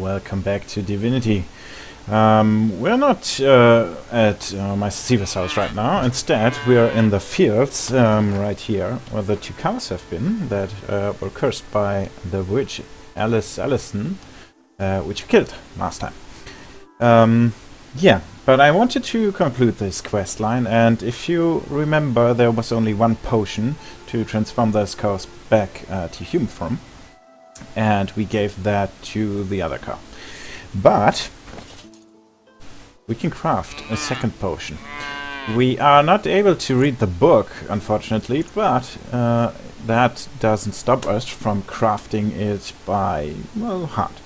welcome back to Divinity. We're not at my Siever's house right now. Instead, we are in the fields right here, where the two cows have been that were cursed by the witch Allison, which we killed last time. Yeah, but I wanted to conclude this quest line, and if you remember, there was only one potion to transform those cows back to human form, and we gave that to the other cow. But we can craft a second potion. We are not able to read the book, unfortunately, but that doesn't stop us from crafting it by, well, heart.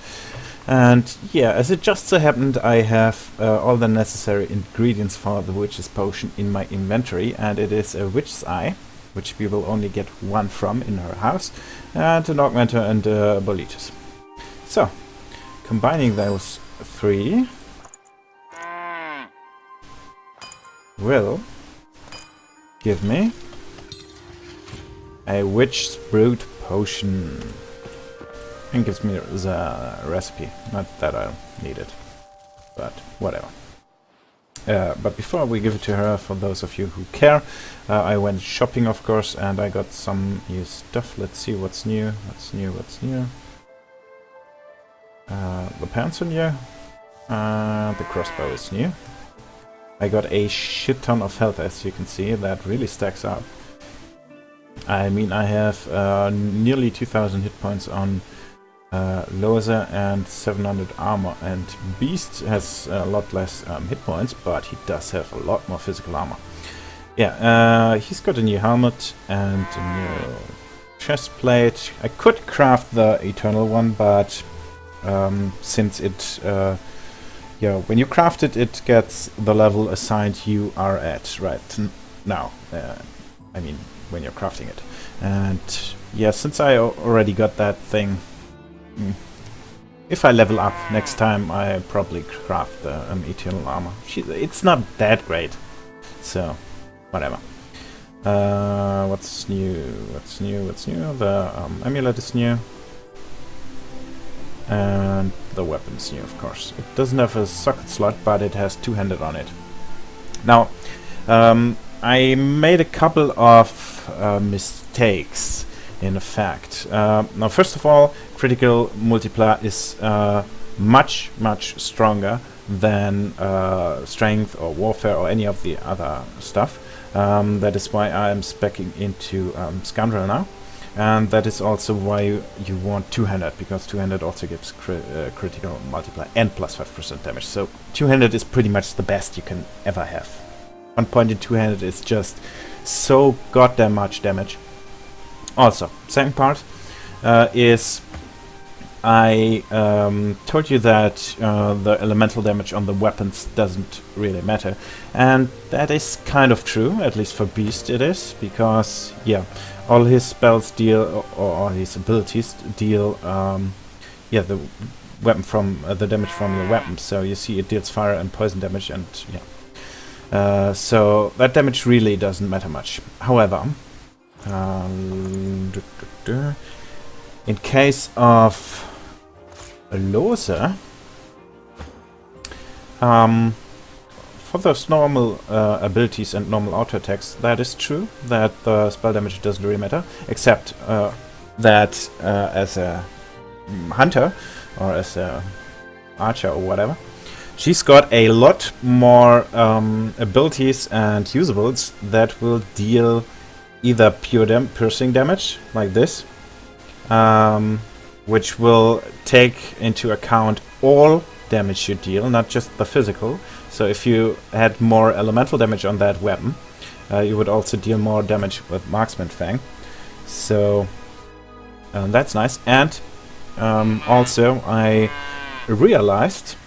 And yeah, as it just so happened, I have all the necessary ingredients for the witch's potion in my inventory, and it is a witch's eye, which we will only get one from in her house, and an augmenter and a boletus. So, combining those three will give me a witch's brood potion. And gives me the recipe. Not that I need it, but whatever. But before we give it to her, for those of you who care, I went shopping, of course, and I got some new stuff. Let's see what's new. What's new? What's new? The pants are new. The crossbow is new. I got a shit ton of health, as you can see. That really stacks up. I mean, I have nearly 2,000 hit points on Lohse and 700 armor, and Beast has a lot less hit points, but he does have a lot more physical armor. Yeah, he's got a new helmet and a new chest plate. I could craft the eternal one, but since it yeah, when you craft it, it gets the level assigned you are at right now. I mean, when you're crafting it. And yeah, since I already got that thing, if I level up next time, I probably craft the eternal armor. It's not that great, so whatever. What's new? What's new? What's new? The amulet is new, and the weapon is new, of course. It doesn't have a socket slot, but it has two-handed on it. Now, I made a couple of mistakes. In effect, now first of all, critical multiplier is much stronger than strength or warfare or any of the other stuff. That is why I am speccing into Scoundrel now, and that is also why you want two-handed, because two-handed also gives critical multiplier and plus 5% damage. So two-handed is pretty much the best you can ever have. 1 point in two-handed is just so goddamn much damage. Also, second part is I told you that the elemental damage on the weapons doesn't really matter, and that is kind of true, at least for Beast it is, because yeah, all his spells deal, or all his abilities deal yeah, the weapon from the damage from your weapon. So you see it deals fire and poison damage, and yeah, so that damage really doesn't matter much. However, in case of Lohse, for those normal abilities and normal auto attacks, that is true, that the spell damage doesn't really matter, except that as a hunter or as a archer or whatever, she's got a lot more abilities and usables that will deal either pure piercing damage, like this, which will take into account all damage you deal, not just the physical. So if you had more elemental damage on that weapon, you would also deal more damage with Marksman Fang. So that's nice. And also I realized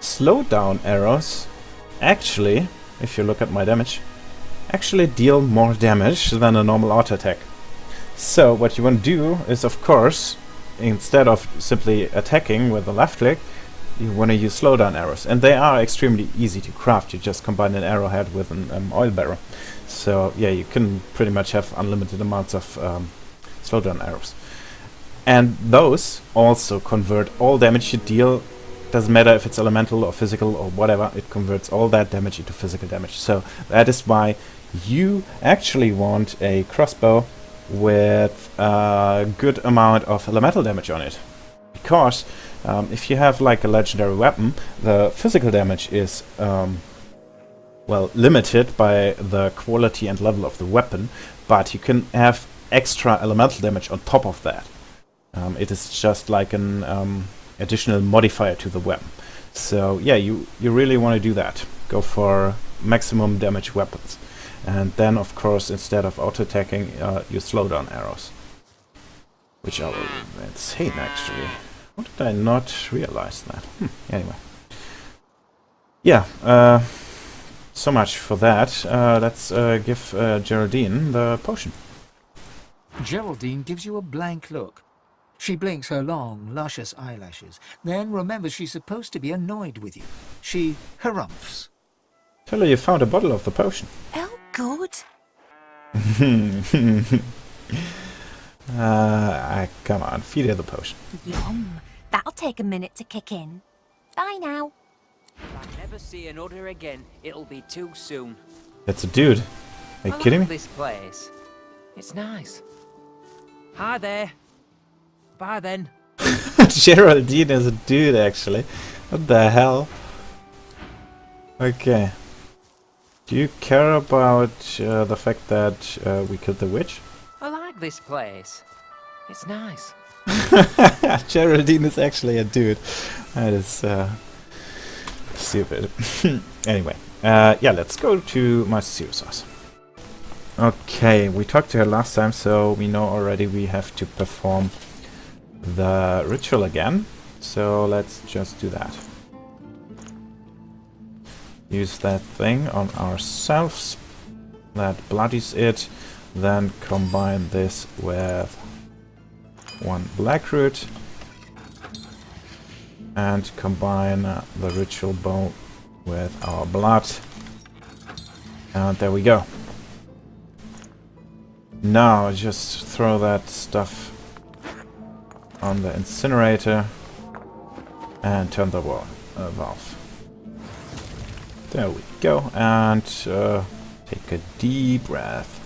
slowdown arrows actually, if you look at my damage, actually deal more damage than a normal auto attack. So what you want to do is, of course, instead of simply attacking with the left click, you want to use slowdown arrows, and they are extremely easy to craft. You just combine an arrowhead with an oil barrel. So yeah, you can pretty much have unlimited amounts of slowdown arrows. And those also convert all damage you deal. Doesn't matter if it's elemental or physical or whatever, it converts all that damage into physical damage. So that is why you actually want a crossbow with a good amount of elemental damage on it. Because if you have like a legendary weapon, the physical damage is well, limited by the quality and level of the weapon, but you can have extra elemental damage on top of that. It is just like an additional modifier to the weapon. So yeah, you really want to do that. Go for maximum damage weapons. And then, of course, instead of auto-attacking, you slow down arrows. Which are insane, actually. How did I not realize that? Anyway. Yeah, so much for that. Let's give Geraldine the potion. Geraldine gives you a blank look. She blinks her long, luscious eyelashes, then remembers she's supposed to be annoyed with you. She harumphs. Tell her you found a bottle of the potion. Oh, good. Come on, feed her the potion. Yum. That'll take a minute to kick in. Bye now. If I never see another again, it'll be too soon. That's a dude. Are you I kidding me? like this place. It's nice. Hi there. Bye then. Geraldine is a dude, actually. What the hell? Okay. Do you care about the fact that we killed the witch? I like this place. It's nice. Geraldine is actually a dude. That is stupid. Anyway, yeah, let's go to my serious sauce. Okay, we talked to her last time, so we know already we have to perform the ritual again. So let's just do that. Use that thing on ourselves. That bloodies it. Then combine this with one black root. And combine the ritual bow with our blood. And there we go. Now just throw that stuff on the incinerator and turn the valve. There we go, and take a deep breath.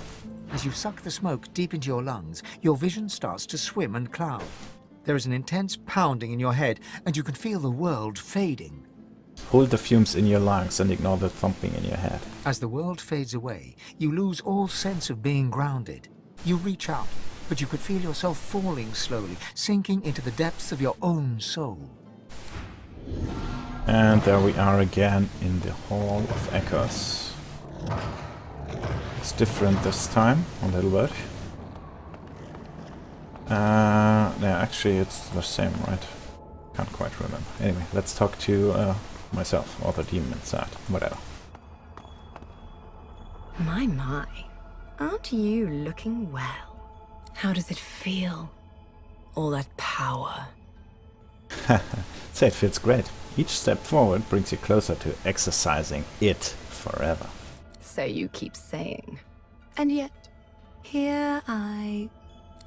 As you suck the smoke deep into your lungs, your vision starts to swim and cloud. There is an intense pounding in your head, and you can feel the world fading. Hold the fumes in your lungs and ignore the thumping in your head. As the world fades away, you lose all sense of being grounded. You reach out, but you could feel yourself falling slowly, sinking into the depths of your own soul. And there we are again in the Hall of Echoes. It's different this time, a little bit. Yeah, actually it's the same, right? Can't quite remember. Anyway, let's talk to myself, or the demon inside, whatever. My. Aren't you looking well? How does it feel? All that power. So it feels great. Each step forward brings you closer to exercising it forever. So you keep saying. And yet, here I...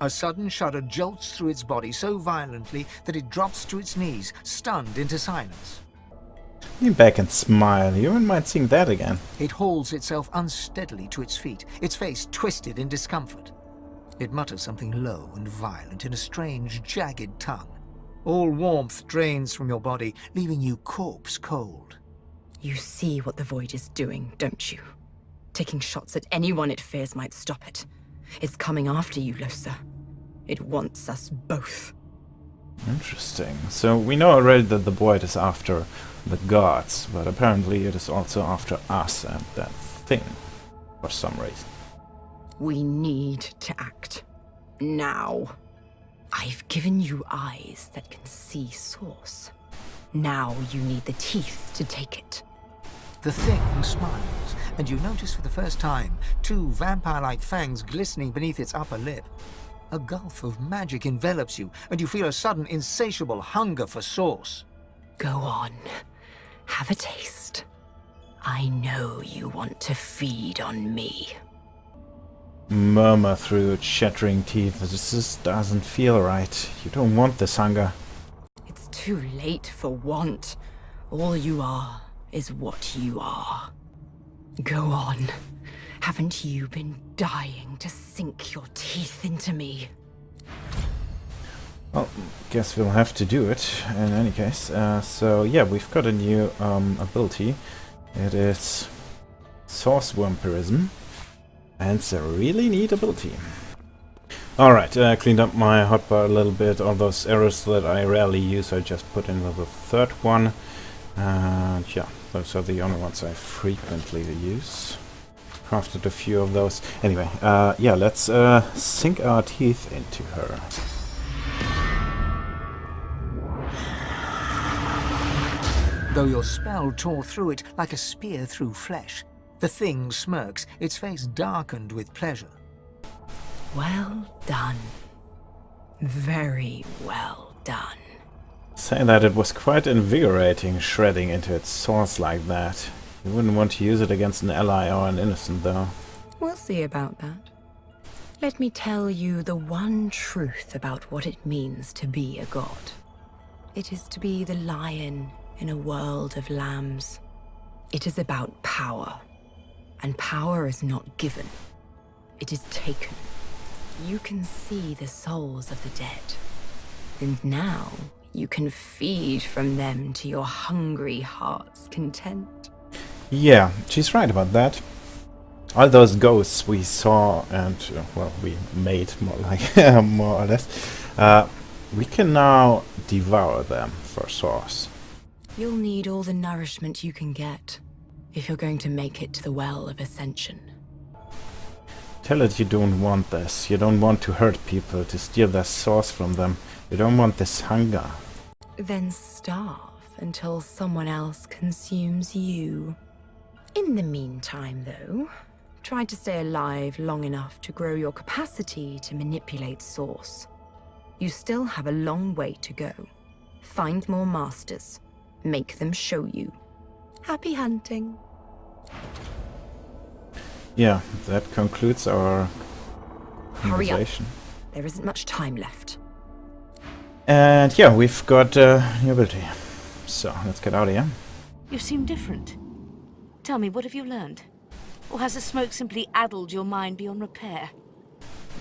A sudden shudder jolts through its body so violently that it drops to its knees, stunned into silence. Lean back and smile. You wouldn't mind seeing that again. It hauls itself unsteadily to its feet, its face twisted in discomfort. It mutters something low and violent in a strange, jagged tongue. All warmth drains from your body, leaving you corpse cold. You see what the Void is doing, don't you? Taking shots at anyone it fears might stop it. It's coming after you, Lohse. It wants us both. Interesting. So we know already that the Void is after the gods, but apparently it is also after us and that thing, for some reason. We need to act. Now. I've given you eyes that can see source. Now you need the teeth to take it. The thing smiles, and you notice for the first time two vampire-like fangs glistening beneath its upper lip. A gulf of magic envelops you, and you feel a sudden insatiable hunger for source. Go on. Have a taste. I know you want to feed on me. murmur through its shattering teeth. This just doesn't feel right. You don't want this hunger. It's too late for want. All you are is what you are. Go on. Haven't you been dying to sink your teeth into me? Well, guess we'll have to do it in any case. So yeah, we've got a new ability. It is Source Vampirism, and it's a really neat ability. Alright, cleaned up my hotbar a little bit. All those arrows that I rarely use, I just put in with the third one. And yeah, those are the only ones I frequently use. Crafted a few of those. Anyway, yeah, let's sink our teeth into her. Though your spell tore through it like a spear through flesh, the thing smirks, its face darkened with pleasure. Well done. Very well done. Say that it was quite invigorating shredding into its source like that. You wouldn't want to use it against an ally or an innocent, though. We'll see about that. Let me tell you the one truth about what it means to be a god. It is to be the lion in a world of lambs. It is about power. And power is not given. It is taken. You can see the souls of the dead. And now you can feed from them to your hungry heart's content. Yeah, she's right about that. All those ghosts we saw and, well, we made more like, more or less, we can now devour them for source. You'll need all the nourishment you can get if you're going to make it to the Well of Ascension. Tell it you don't want this. You don't want to hurt people, to steal their source from them. You don't want this hunger. Then starve until someone else consumes you. In the meantime, though, try to stay alive long enough to grow your capacity to manipulate source. You still have a long way to go. Find more masters. Make them show you. Happy hunting. Yeah, that concludes our Hurry up. conversation. There isn't much time left. And yeah, we've got new ability. So, let's get out of here. You seem different. Tell me, what have you learned? Or has the smoke simply addled your mind beyond repair?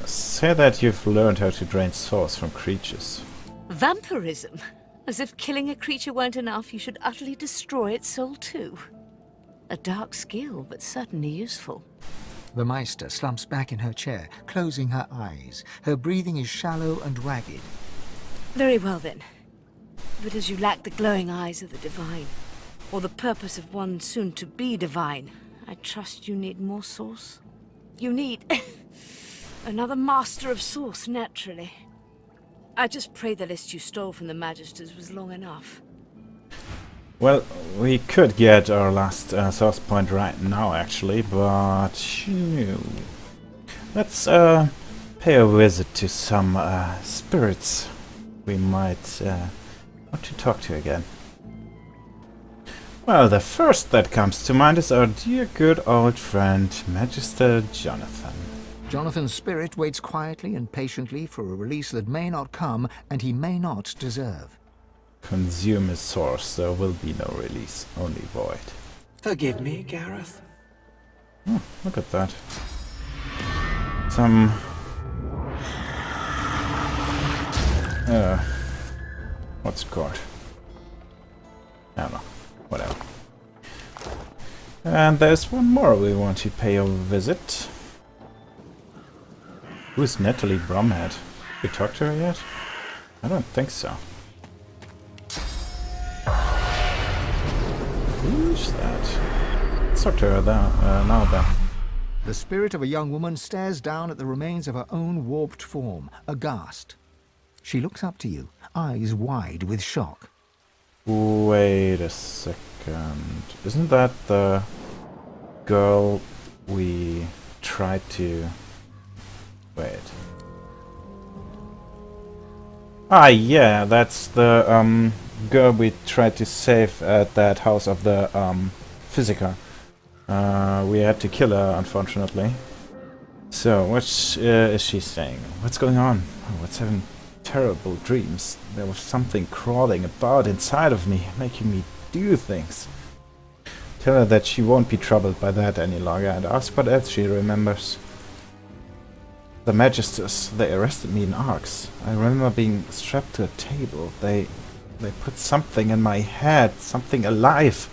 Say that you've learned how to drain source from creatures. Vampirism? As if killing a creature weren't enough, you should utterly destroy its soul too. A dark skill, but certainly useful. The Meister slumps back in her chair, closing her eyes. Her breathing is shallow and ragged. Very well then. But as you lack the glowing eyes of the divine, or the purpose of one soon to be divine, I trust you need more source. You need another master of source, naturally. I just pray the list you stole from the Magisters was long enough. Well, we could get our last source point right now, actually, but let's pay a visit to some spirits we might want to talk to again. Well, the first that comes to mind is our dear good old friend, Magister Jonathan. Jonathan's spirit waits quietly and patiently for a release that may not come and he may not deserve. Consume his source, there will be no release, only void. Forgive me, Gareth. Oh, look at that. Some... what's it called? I don't know. Whatever. And there's one more we want to pay a visit. Who's Natalie Bromhead? We talked to her yet? I don't think so. Who's that? Let's talk to her now then. The spirit of a young woman stares down at the remains of her own warped form, aghast. She looks up to you, eyes wide with shock. Wait a second. Isn't that the girl we tried to... Wait. Ah, yeah, that's the girl we tried to save at that house of the Physica. We had to kill her, unfortunately. So, what is she saying? What's going on? Oh, what's having terrible dreams? There was something crawling about inside of me, making me do things. Tell her that she won't be troubled by that any longer, and ask what else she remembers. The Magisters, they arrested me in Arx. I remember being strapped to a table. They put something in my head, something alive.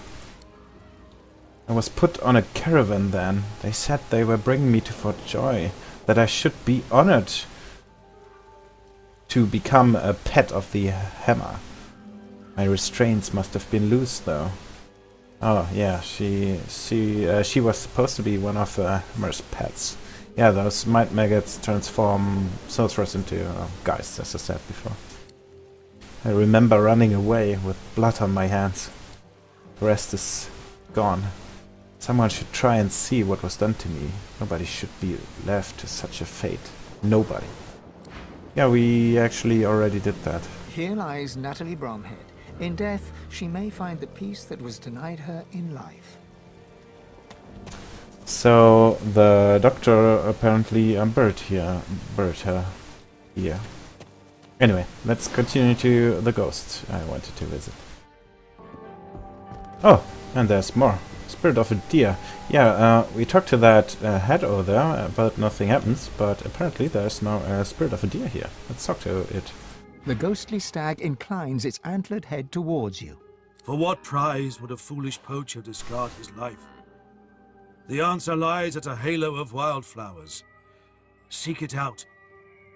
I was put on a caravan then. They said they were bringing me to Fort Joy, that I should be honored to become a pet of the hammer. My restraints must have been loose though. Oh yeah, she was supposed to be one of the hammer's pets. Yeah, those might maggots transform sorcerers into geists, as I said before. I remember running away with blood on my hands. The rest is gone. Someone should try and see what was done to me. Nobody should be left to such a fate. Nobody. Yeah, we actually already did that. Here lies Natalie Bromhead. In death, she may find the peace that was denied her in life. So the doctor apparently buried her here. Anyway, let's continue to the ghost I wanted to visit. Oh, and there's more. Spirit of a deer. Yeah, we talked to that head over there, but nothing happens. But apparently there's now a spirit of a deer here. Let's talk to it. The ghostly stag inclines its antlered head towards you. For what prize would a foolish poacher discard his life? The answer lies at a halo of wildflowers. Seek it out,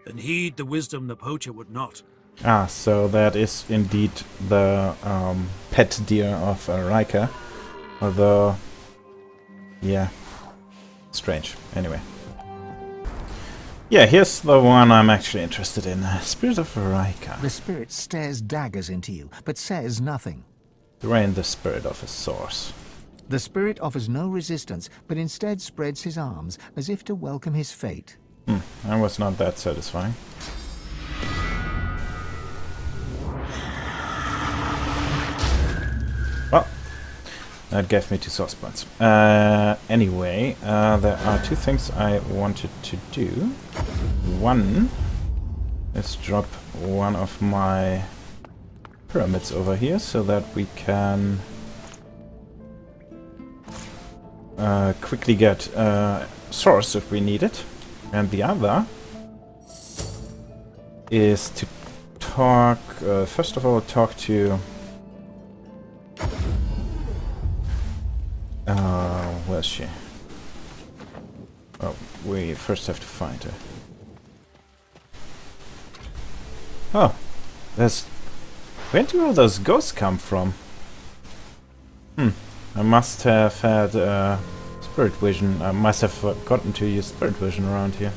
and heed the wisdom the poacher would not. Ah, so that is indeed the pet deer of Rika. Although, yeah, strange. Anyway. Yeah, here's the one I'm actually interested in. Spirit of Rika. The spirit stares daggers into you, but says nothing. Drain the spirit of a source. The spirit offers no resistance, but instead spreads his arms as if to welcome his fate. That was not that satisfying. Well, that gave me 2 source points. Anyway, there are 2 things I wanted to do. One is drop one of my pyramids over here so that we can quickly get source if we need it. And the other is to talk, first of all, talk to where's she? Oh, we first have to find her. Oh, where do all those ghosts come from? I must have had spirit vision. I must have forgotten to use spirit vision around here.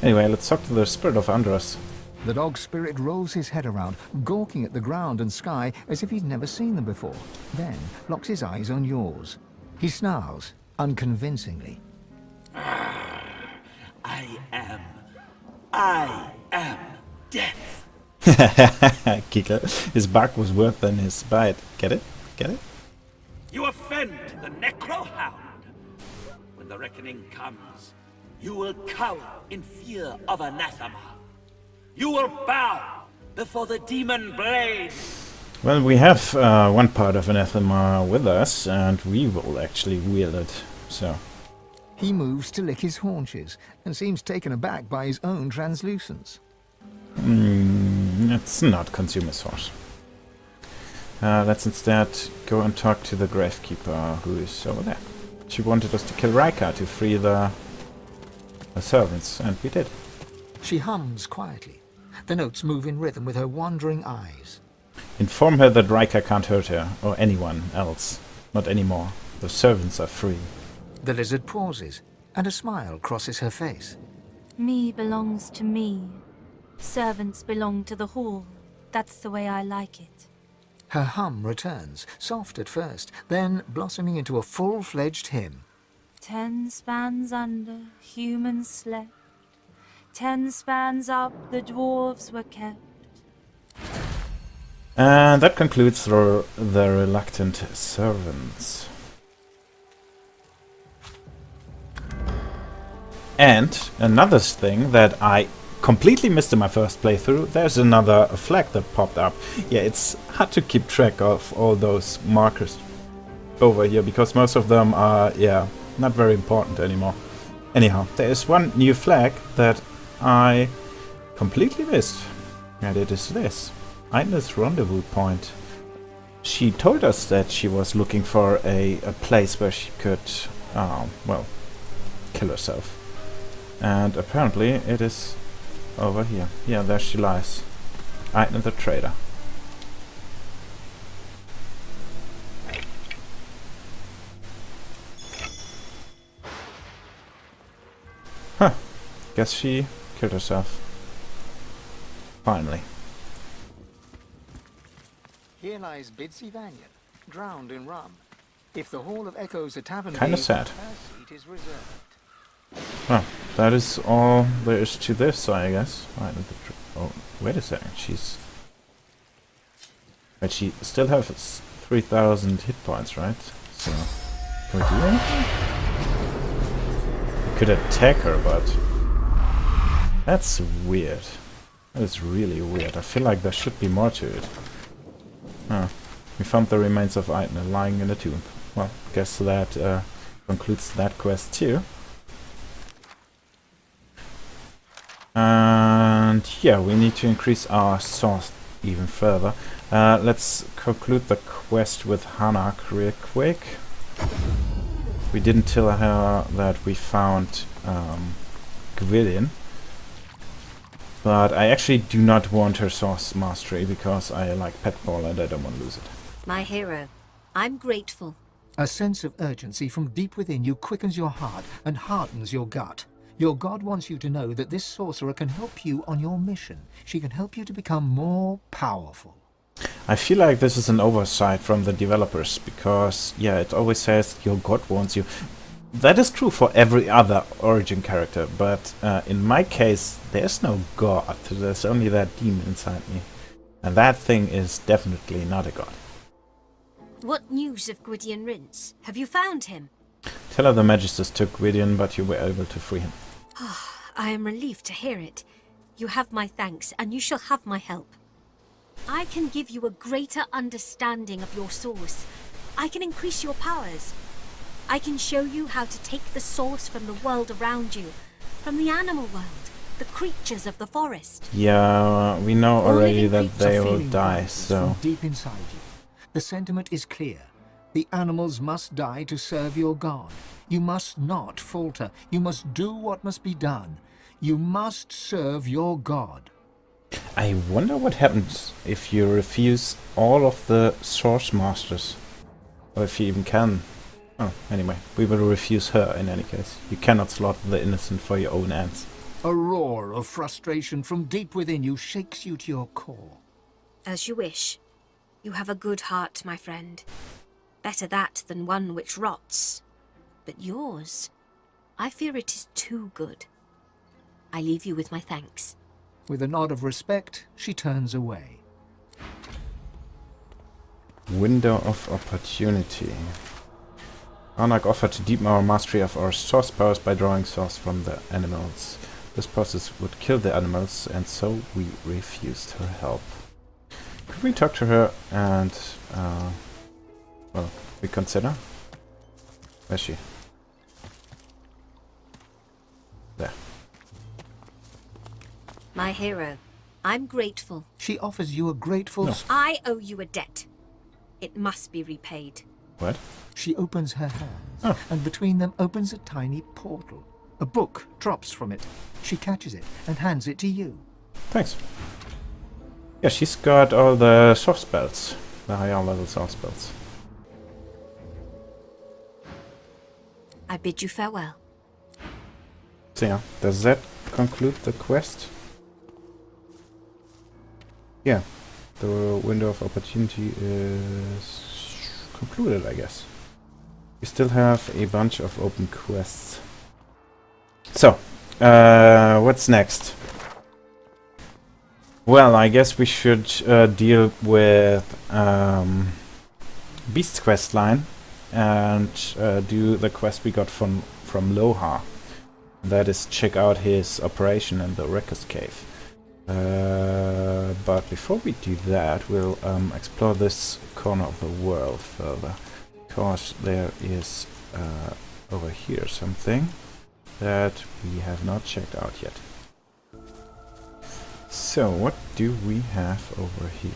Anyway, let's talk to the spirit of Andros. The dog spirit rolls his head around, gawking at the ground and sky as if he's never seen them before, then locks his eyes on yours. He snarls, unconvincingly. I am death. Kicker. His bark was worse than his bite. Get it? Get it? You offend the Necrohound. When the reckoning comes, you will cower in fear of anathema. You will bow before the demon blade. Well, we have one part of anathema with us, and we will actually wield it. So. He moves to lick his haunches, and seems taken aback by his own translucence. Let's not consume his horse. Let's instead go and talk to the Gravekeeper, who is over there. She wanted us to kill Rika to free the servants, and we did. She hums quietly. The notes move in rhythm with her wandering eyes. Inform her that Rika can't hurt her, or anyone else. Not anymore. The servants are free. The lizard pauses, and a smile crosses her face. Me belongs to me. Servants belong to the hall. That's the way I like it. Her hum returns, soft at first, then blossoming into a full-fledged hymn. 10 spans under, humans slept. 10 spans up, the dwarves were kept. And that concludes the reluctant servants. And another thing that I completely missed in my first playthrough, there's another flag that popped up. Yeah, it's hard to keep track of all those markers over here because most of them are, yeah, not very important anymore. Anyhow, there is one new flag that I completely missed, and it is this. Aina's rendezvous point. She told us that she was looking for a place where she could, well, kill herself. And apparently it is over here. Yeah, there she lies. Aina the traitor. Huh. Guess she killed herself. Finally. Here lies Bidsy Vanyan, drowned in rum. If the Hall of Echoes a tavern, Kinda sad. her seat is reserved. Well, that is all there is to this, I guess. Oh, wait a second. But she still has 3,000 hit points, right? So, can we do anything? We could attack her, but that's weird. That is really weird. I feel like there should be more to it. We found the remains of Aina lying in a tomb. Well, guess that concludes that quest too. And yeah, we need to increase our source even further. Let's conclude the quest with Hanak real quick. We didn't tell her that we found Gwydion. But I actually do not want her source mastery because I like Petball and I don't want to lose it. My hero, I'm grateful. A sense of urgency from deep within you quickens your heart and hardens your gut. Your god wants you to know that this sorcerer can help you on your mission. She can help you to become more powerful. I feel like this is an oversight from the developers because, yeah, it always says your god wants you. That is true for every other origin character, but in my case, there's no god. There's only that demon inside me. And that thing is definitely not a god. What news of Gwydion Rince? Have you found him? Tell her the Magisters took Gwydion, but you were able to free him. I am relieved to hear it. You have my thanks, and you shall have my help. I can give you a greater understanding of your source. I can increase your powers. I can show you how to take the source from the world around you, from the animal world, the creatures of the forest. Yeah, we know already that they A will feeling die, rises so... from deep inside you. The sentiment is clear. The animals must die to serve your god. You must not falter. You must do what must be done. You must serve your god. I wonder what happens if you refuse all of the Source Masters. Or if you even can. Oh, anyway, we will refuse her in any case. You cannot slaughter the innocent for your own ends. A roar of frustration from deep within you shakes you to your core. As you wish. You have a good heart, my friend. Better that than one which rots. But yours, I fear it is too good. I leave you with my thanks. With a nod of respect, she turns away. Window of Opportunity. Anak offered to deepen our mastery of our source powers by drawing source from the animals. This process would kill the animals, and so we refused her help. Could we talk to her and, well, reconsider? Where's she? There. My hero, I'm grateful. She offers you a grateful... No. I owe you a debt. It must be repaid. What? She opens her hands, Oh. and between them opens a tiny portal. A book drops from it. She catches it and hands it to you. Thanks. Yeah, she's got all the soft spells. The higher level soft spells. I bid you farewell. So yeah, does that conclude the quest? Yeah, the window of opportunity is concluded, I guess. We still have a bunch of open quests. So, what's next? Well, I guess we should deal with Beast's quest line and do the quest we got from Lohse. That is check out his operation in the Wrecker's Cave. But before we do that, we'll explore this corner of the world further. Because there is over here something that we have not checked out yet. So, what do we have over here?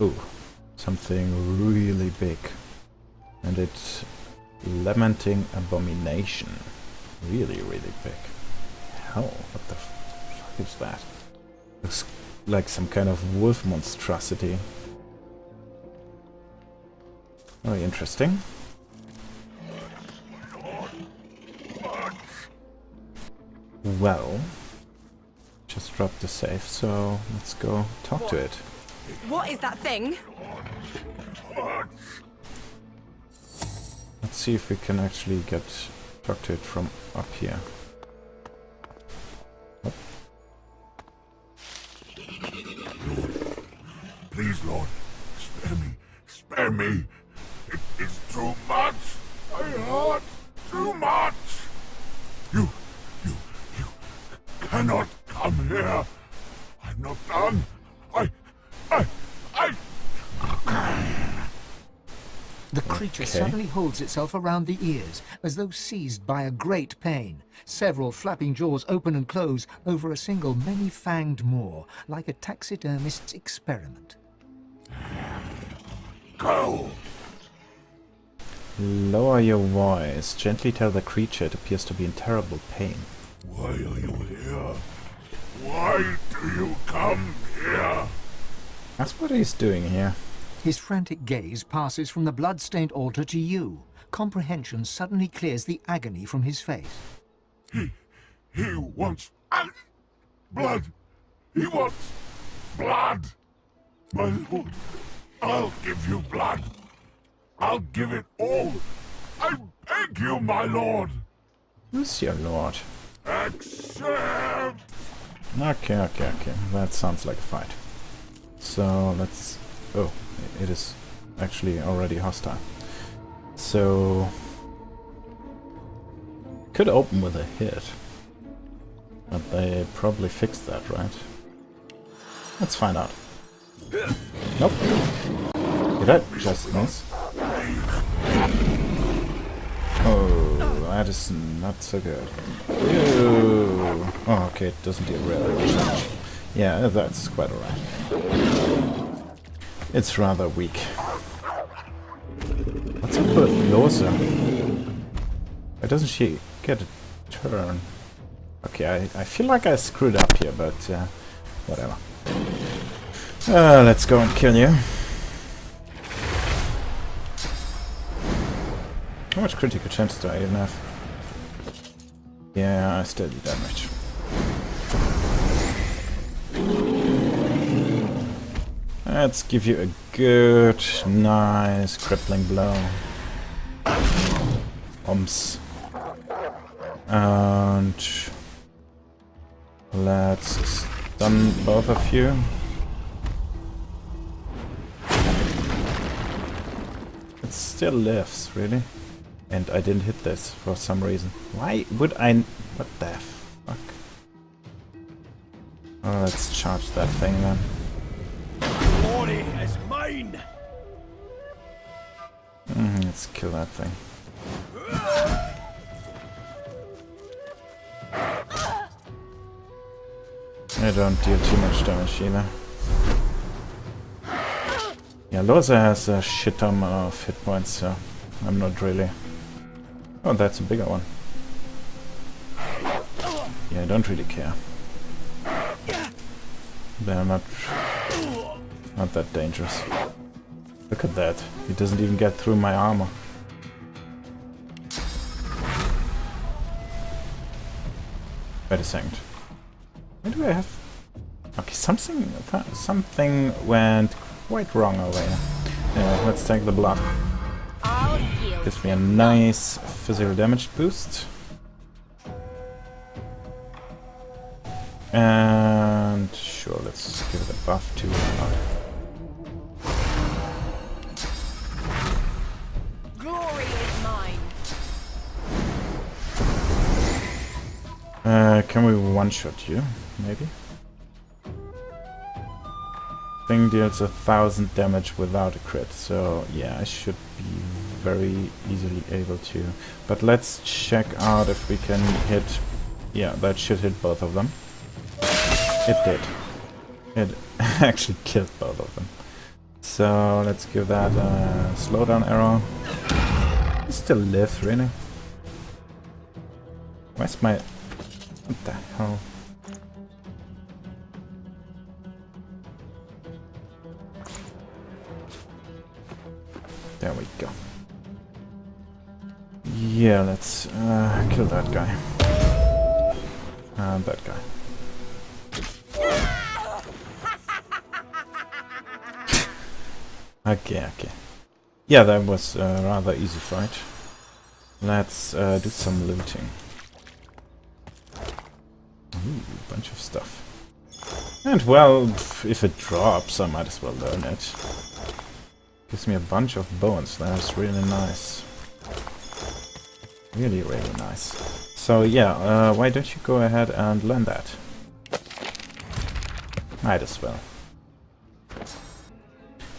Ooh, something really big. And it's Lamenting Abomination. Really, really big. Hell, what the fuck is that? Looks like some kind of wolf monstrosity. Very interesting. Well, just dropped the safe, so let's go talk to it. What is that thing? Let's see if we can actually talk to it from up here. Oh. Please, Lord, spare me. Spare me. It is too much. I hurt too much. You cannot come here. I'm not done. The creature suddenly holds itself around the ears, as though seized by a great pain. Several flapping jaws open and close over a single many-fanged maw, like a taxidermist's experiment. Go. Lower your voice. Gently tell the creature it appears to be in terrible pain. Why are you here? Why do you come here? That's what he's doing here. His frantic gaze passes from the blood-stained altar to you. Comprehension suddenly clears the agony from his face. He wants blood. He wants blood. My lord, I'll give you blood. I'll give it all. I beg you, my lord. Who's your lord? Accept. Okay. That sounds like a fight. So let's... Oh, it is actually already hostile. So... Could open with a hit. But they probably fixed that, right? Let's find out. Nope. Did I just miss? Oh, that is not so good. Ew. Oh, okay, it doesn't deal really much damage. Yeah, that's quite alright. It's rather weak. What's up with Lohse? Why doesn't she get a turn? Okay, I feel like I screwed up here, but whatever. Let's go and kill you. How much critical chance do I even have? Yeah, I still do damage. Let's give you a good, nice crippling blow. And let's stun both of you. It still lives, really? And I didn't hit this for some reason. Why would I... What the fuck? Oh, let's charge that thing then. Glory is mine! Let's kill that thing. I don't deal too much damage either. Yeah, Lohse has a shit ton of hit points, so I'm not really... Oh, that's a bigger one. Yeah, I don't really care. They're not that dangerous. Look at that. He doesn't even get through my armor. Wait a second. Where do I have... Okay, something went quite wrong over here. Anyway, let's take the blood. Gives me a nice physical damage boost. And sure, let's give it a buff too. Glory can we one-shot you? Maybe? Thing deals 1,000 damage without a crit, so yeah, I should be very easily able to. But let's check out if we can hit... Yeah, that should hit both of them. It did. It actually killed both of them. So let's give that a slowdown arrow. He still lives, really. Where's my... What the hell? There we go. Yeah, let's kill that guy. And that guy. Okay. Yeah, that was a rather easy fight. Let's do some looting. Ooh, bunch of stuff. And well, if it drops, I might as well learn it. Gives me a bunch of bones. That's really nice. Really, really nice. So yeah, why don't you go ahead and learn that? Might as well.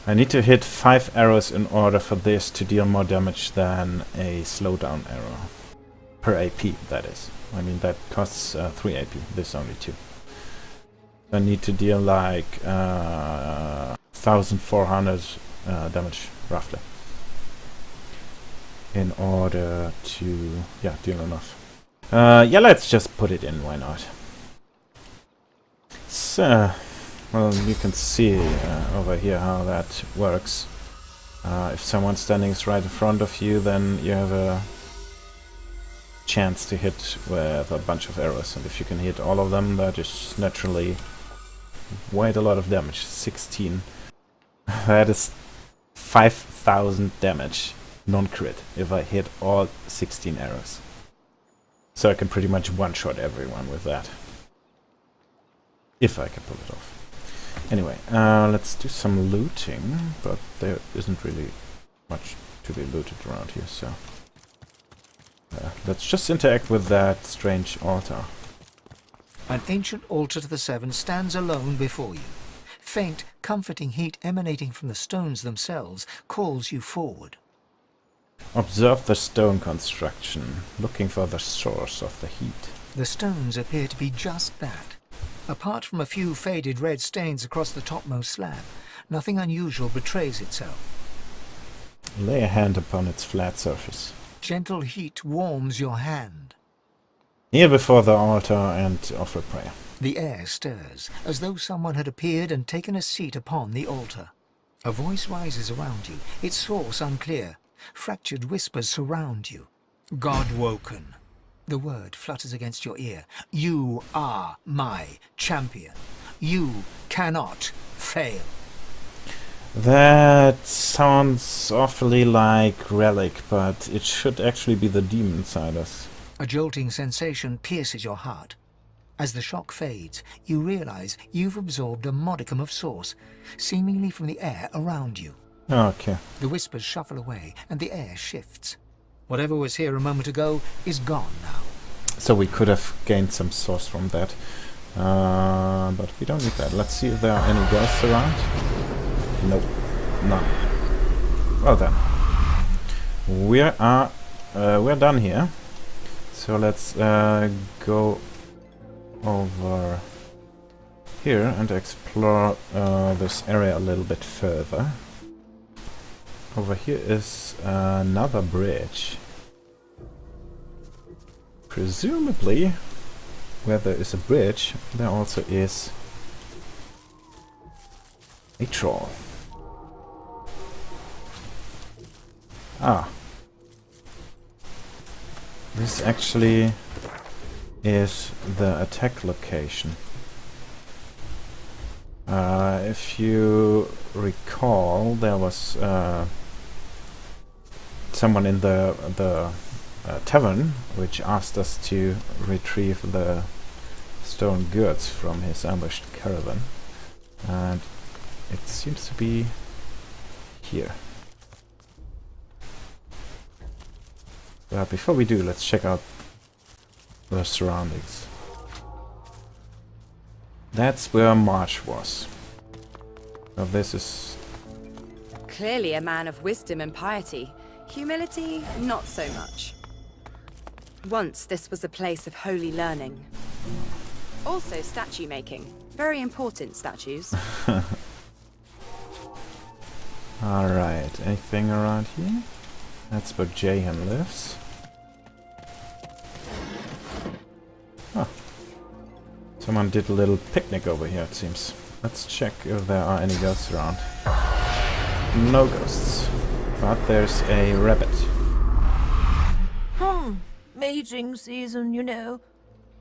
I need to hit 5 arrows in order for this to deal more damage than a slowdown arrow. Per AP, that is. I mean, that costs 3 AP, this only 2. I need to deal like 1,400 damage, roughly. In order to, yeah, deal enough. Yeah, let's just put it in, why not? It's, well, you can see over here how that works. If someone standing is right in front of you, then you have a chance to hit with a bunch of arrows. And if you can hit all of them, that is naturally quite a lot of damage. 16. That is 5,000 damage, non-crit, if I hit all 16 arrows. So I can pretty much one-shot everyone with that. If I can pull it off. Anyway, let's do some looting, but there isn't really much to be looted around here, so... let's just interact with that strange altar. An ancient altar to the Seven stands alone before you. Faint, comforting heat emanating from the stones themselves calls you forward. Observe the stone construction, looking for the source of the heat. The stones appear to be just that. Apart from a few faded red stains across the topmost slab, nothing unusual betrays itself. Lay a hand upon its flat surface. Gentle heat warms your hand. Kneel before the altar and offer prayer. The air stirs, as though someone had appeared and taken a seat upon the altar. A voice rises around you, its source unclear. Fractured whispers surround you. God woken. The word flutters against your ear. You are my champion. You cannot fail. That sounds awfully like Relic, but it should actually be the demon inside us. A jolting sensation pierces your heart. As the shock fades, you realize you've absorbed a modicum of source, seemingly from the air around you. Okay. The whispers shuffle away, and the air shifts. Whatever was here a moment ago is gone now. So we could have gained some source from that. But we don't need that. Let's see if there are any ghosts around. Nope. None. Well then. We're done here. So let's go over here and explore this area a little bit further. Over here is another bridge. Presumably, where there is a bridge, there also is a troll. Ah. This actually is the attack location. If you recall, there was someone in the tavern which asked us to retrieve the stone goods from his ambushed caravan, and it seems to be here. But before we do, let's check out the surroundings. That's where March was. So this is... Clearly a man of wisdom and piety. Humility, not so much. Once this was a place of holy learning. Also statue making. Very important statues. Alright, anything around here? That's where Jahan lives. Oh. Someone did a little picnic over here, it seems. Let's check if there are any ghosts around. No ghosts. But there's a rabbit. Mating season, you know.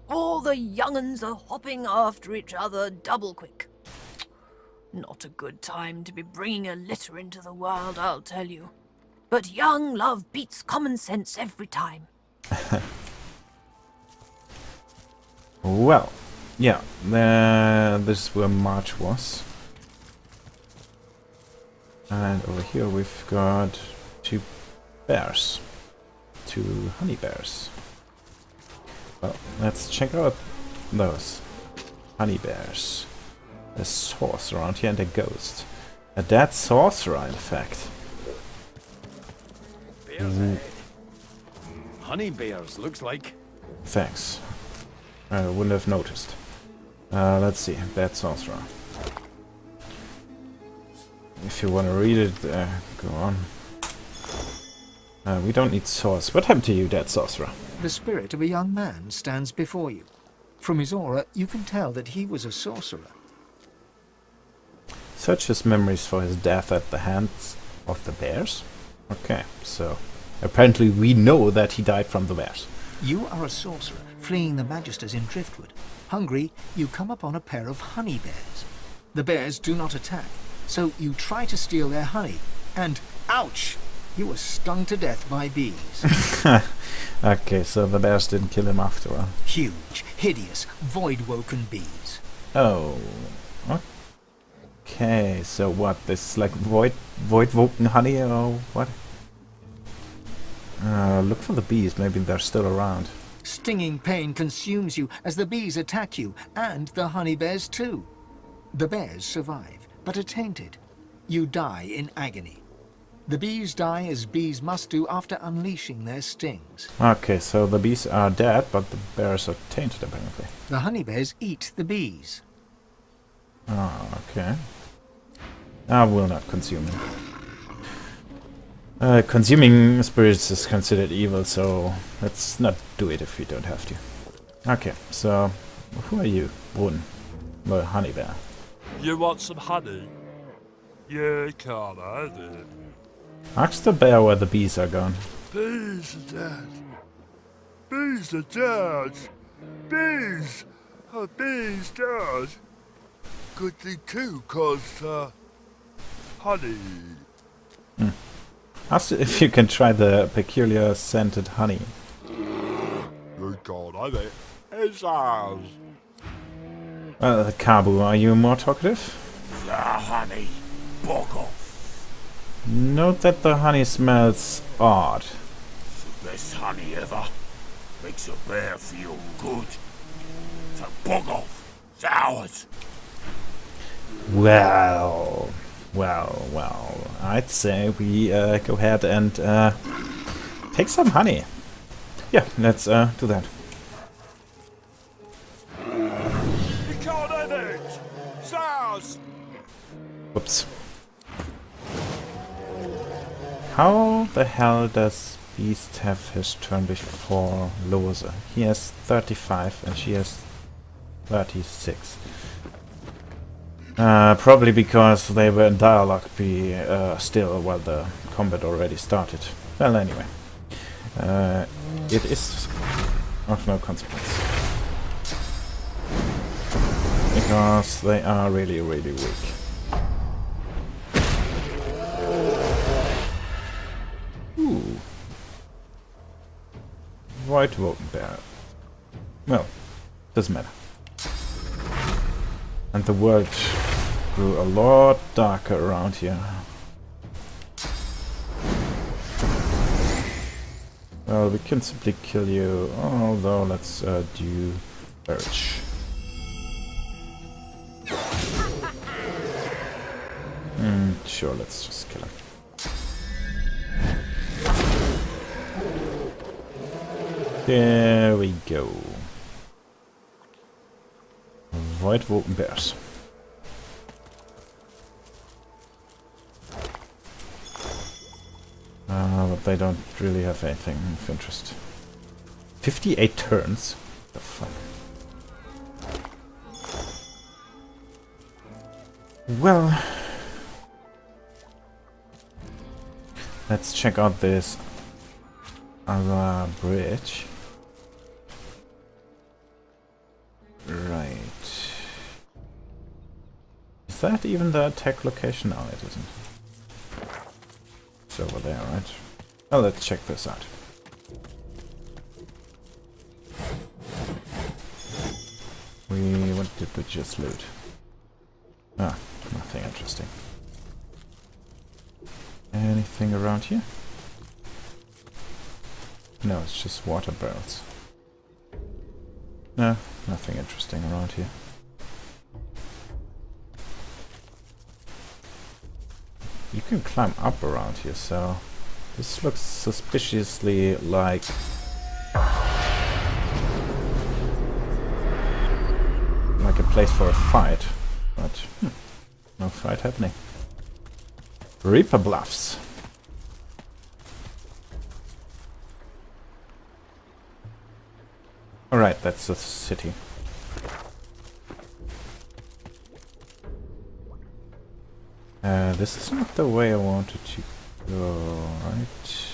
All the young'uns are hopping after each other double quick. Not a good time to be bringing a litter into the world, I'll tell you. But young love beats common sense every time. Well, yeah, this is where March was. And over here we've got 2 bears. 2 honey bears. Well, let's check out those honey bears. There's sauce around here and a ghost. A dead sorcerer, in fact. Bear's head. Honey bears, looks like. Thanks. I wouldn't have noticed. Let's see. Dead sorcerer. If you want to read it, go on. We don't need sauce. What happened to you, dead sorcerer? The spirit of a young man stands before you. From his aura, you can tell that he was a sorcerer. Search his memories for his death at the hands of the bears? Okay, so apparently we know that he died from the bears. You are a sorcerer, fleeing the Magisters in Driftwood. Hungry, you come upon a pair of honey bears. The bears do not attack, so you try to steal their honey, and ouch! You were stung to death by bees. Okay, so the bears didn't kill him after all. Huge, hideous, void-woken bees. Oh. Okay, so what? This is like void-woken honey or what? Look for the bees, maybe they're still around. Stinging pain consumes you as the bees attack you, and the honey bears too. The bears survive, but are tainted. You die in agony. The bees die as bees must do after unleashing their stings. Okay, so the bees are dead, but the bears are tainted apparently. The honey bears eat the bees. Oh, okay. I will not consume them. Consuming spirits is considered evil, so let's not do it if we don't have to. Okay, so who are you? One, the honey bear. You want some honey? Yeah, can't have it. Ask the bear where the bees are gone. Bees are dead. Bees are dead. Bees! Are bees dead? Good thing too, cause, honey. Ask if you can try the peculiar scented honey. You can't have it. It's ours. Kabu, are you more talkative? The honey, bog off. Note that the honey smells odd. It's the best honey ever. Makes a bear feel good. So bog off. It's ours. Well, I'd say we go ahead and take some honey. Yeah, let's do that. You can't have it. It's ours. Whoops. How the hell does Beast have his turn before Lohse? He has 35 and she has 36. Probably because they were in dialogue still while the combat already started. Well, anyway. It is of no consequence. Because they are really, really weak. Ooh. White woken bear. Well, doesn't matter. And the world grew a lot darker around here. Well, we can simply kill you, although let's do Birch. Sure, let's just kill him. There we go. Avoid Werespiders. But they don't really have anything of interest. 58 turns? What the fuck? Well, let's check out this other bridge. Right. Is that even the attack location? No, it isn't. It's over there, right? Oh, let's check this out. What did we just loot? Ah, nothing interesting. Anything around here? No, it's just water barrels. No, nothing interesting around here. You can climb up around here, so this looks suspiciously like a place for a fight, but no fight happening. Reaper Bluffs. Alright, that's the city. This is not the way I wanted to go, right?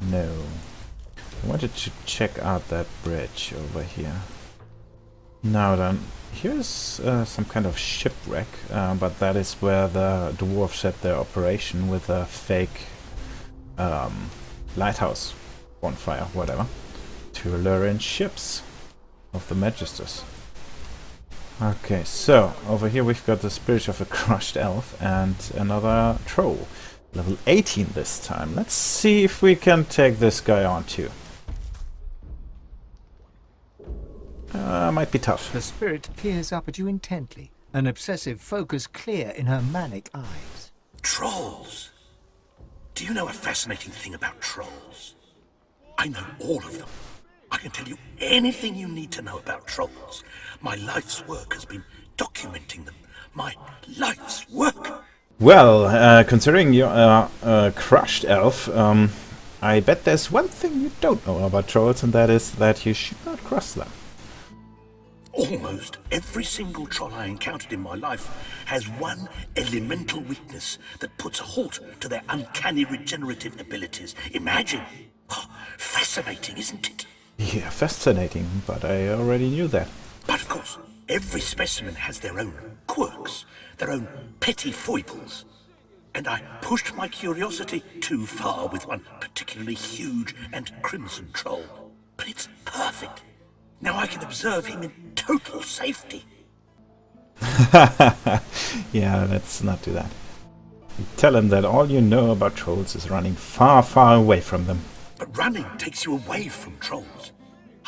No. I wanted to check out that bridge over here. Now then, here's some kind of shipwreck, but that is where the dwarves had their operation with a fake lighthouse bonfire, whatever, to lure in ships of the Magisters. Okay, so over here we've got the spirit of a crushed elf and another troll. Level 18 this time. Let's see if we can take this guy on too. Might be tough. The spirit peers up at you intently, an obsessive focus clear in her manic eyes. Trolls! Do you know a fascinating thing about trolls? I know all of them. I can tell you anything you need to know about trolls. My life's work has been documenting them. My life's work! Well, considering you're a crushed elf, I bet there's one thing you don't know about trolls, and that is that you should not cross them. Almost every single troll I encountered in my life has one elemental weakness that puts a halt to their uncanny regenerative abilities. Imagine! Oh, fascinating, isn't it? Yeah, fascinating, but I already knew that. But of course, every specimen has their own quirks, their own petty foibles. And I pushed my curiosity too far with one particularly huge and crimson troll. But it's perfect. Now I can observe him in total safety. Yeah, let's not do that. Tell him that all you know about trolls is running far, far away from them. But running takes you away from trolls.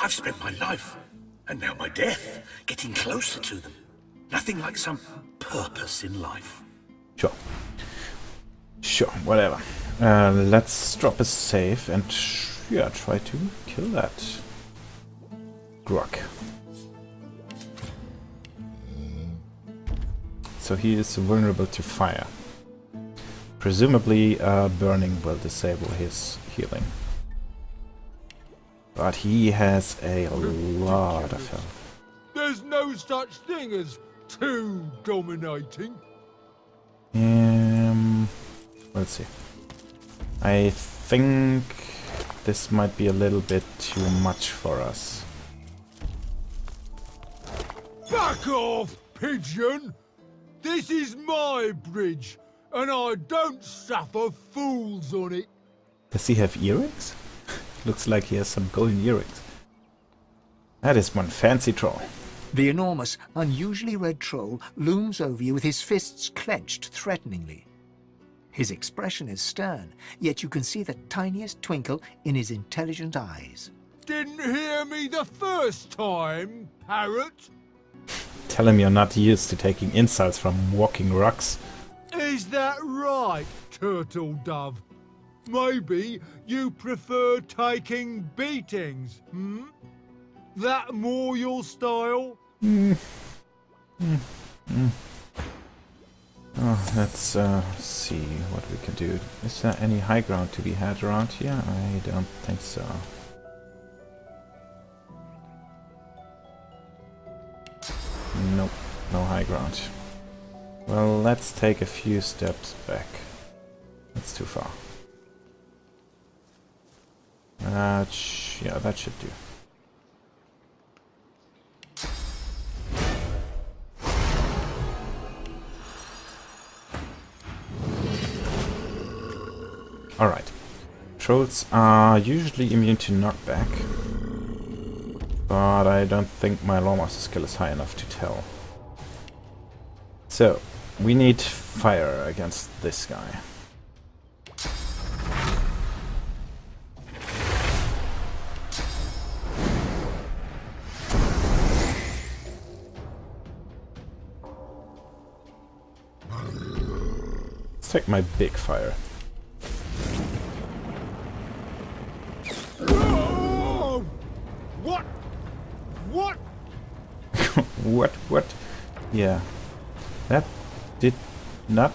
I've spent my life, and now my death, getting closer to them. Nothing like some purpose in life. Sure. Sure, whatever. Let's drop a save and yeah, try to kill that Grok. So he is vulnerable to fire. Presumably burning will disable his healing. But he has a lot of health. There's no such thing as too dominating. Let's see. I think this might be a little bit too much for us. Back off, pigeon! This is my bridge, and I don't suffer fools on it. Does he have earrings? Looks like he has some golden earrings. That is one fancy troll. The enormous, unusually red troll looms over you with his fists clenched threateningly. His expression is stern, yet you can see the tiniest twinkle in his intelligent eyes. Didn't hear me the first time, parrot. Tell him you're not used to taking insults from walking rocks. Is that right, Turtle Dove? Maybe you prefer taking beatings, hmm? That more your style? Oh, let's see what we can do. Is there any high ground to be had around here? I don't think so. Nope, no high ground. Well, let's take a few steps back. That's too far. Yeah, that should do. Alright. Trolls are usually immune to knockback. But I don't think my Lawmaster skill is high enough to tell. So, we need fire against this guy. Let's take my big fire. What? What? What? Yeah. That did not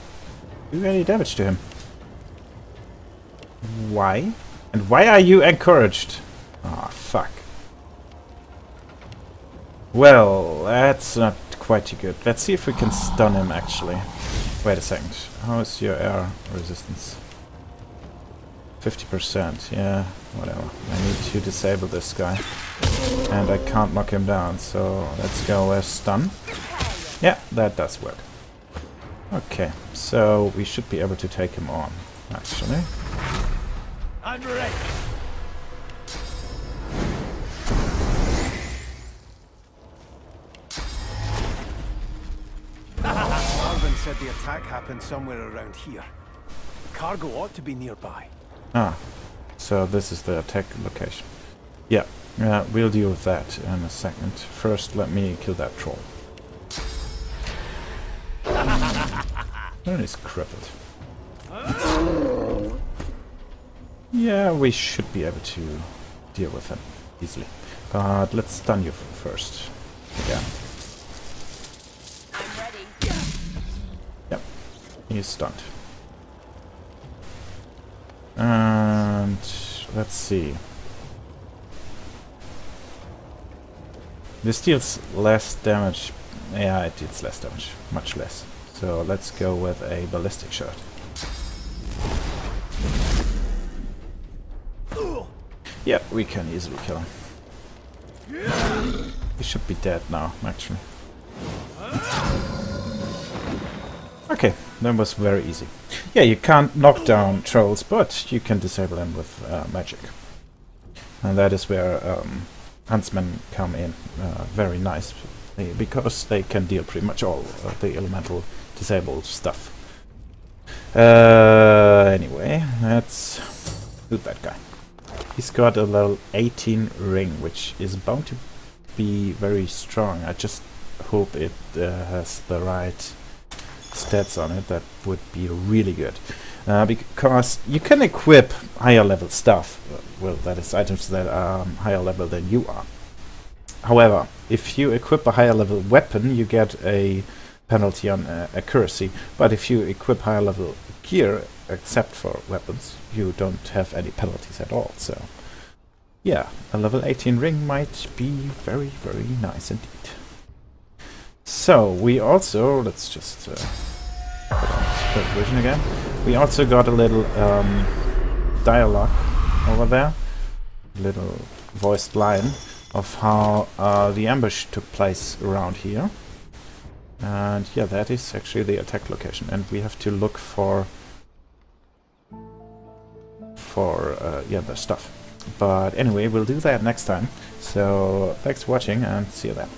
do any damage to him. Why? And why are you encouraged? Ah, fuck. Well, that's not quite too good. Let's see if we can stun him, actually. Wait a second. How is your air resistance? 50%, yeah, whatever. I need to disable this guy. And I can't knock him down, so let's go with stun. Yeah, that does work. Okay, so we should be able to take him on, actually. I'm ready. Marvin said the attack happened somewhere around here. The cargo ought to be nearby. Ah, so this is the attack location. Yeah, we'll deal with that in a second. First, let me kill that troll. That is crippled. Yeah, we should be able to deal with him easily. But let's stun you first. Again. I'm ready. Yep, he's stunned. And let's see. This deals less damage. Yeah, it deals less damage. Much less. So let's go with a ballistic shot. Yeah, we can easily kill him. He should be dead now, actually. Okay, that was very easy. Yeah, you can't knock down trolls, but you can disable them with magic. And that is where huntsmen come in very nice, because they can deal pretty much all of the elemental disabled stuff. Anyway, let's do that guy. He's got a level 18 ring, which is bound to be very strong. I just hope it has the right stats on it. That would be really good. Because you can equip higher level stuff. Well, that is items that are higher level than you are. However, if you equip a higher level weapon, you get a penalty on accuracy. But if you equip higher level gear, except for weapons, you don't have any penalties at all. So, yeah, a level 18 ring might be very, very nice indeed. So, we also, let's just put on split vision again. We also got a little dialogue over there, a little voiced line of how the ambush took place around here. And yeah, that is actually the attack location, and we have to look for yeah, the stuff. But anyway, we'll do that next time. So thanks for watching, and see you then.